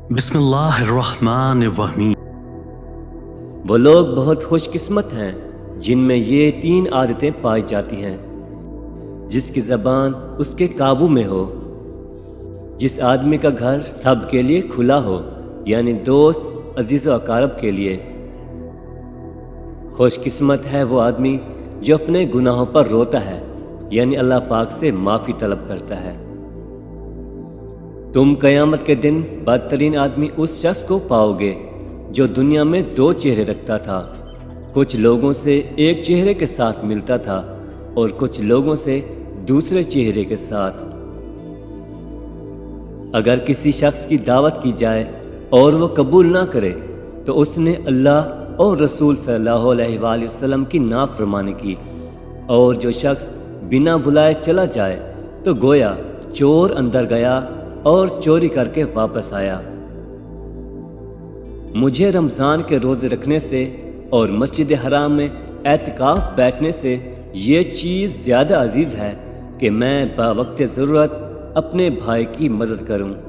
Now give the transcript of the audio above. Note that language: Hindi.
बिस्मिल्लाहिर्रहमानिर्रहीम। वो लोग बहुत खुशकिस्मत हैं जिनमें ये 3 आदतें पाई जाती हैं। जिसकी ज़बान उसके काबू में हो, जिस आदमी का घर सब के लिए खुला हो, यानी दोस्त अजीज़ व अकारब के लिए। खुशकिस्मत है वो आदमी जो अपने गुनाहों पर रोता है, यानी अल्लाह पाक से माफ़ी तलब करता है। तुम क़यामत के दिन बदतरीन आदमी उस शख्स को पाओगे जो दुनिया में 2 चेहरे रखता था। कुछ लोगों से एक चेहरे के साथ मिलता था और कुछ लोगों से दूसरे चेहरे के साथ। अगर किसी शख्स की दावत की जाए और वो कबूल ना करे तो उसने अल्लाह और रसूल सल्लल्लाहु अलैहि वसल्लम की नाफरमानी की। और जो शख्स बिना बुलाए चला जाए तो गोया चोर अंदर गया और चोरी करके वापस आया। मुझे रमज़ान के रोज़े रखने से और मस्जिद हराम में एतकाफ़ बैठने से ये चीज़ ज़्यादा अजीज़ है कि मैं बावक्त ज़रूरत अपने भाई की मदद करूं।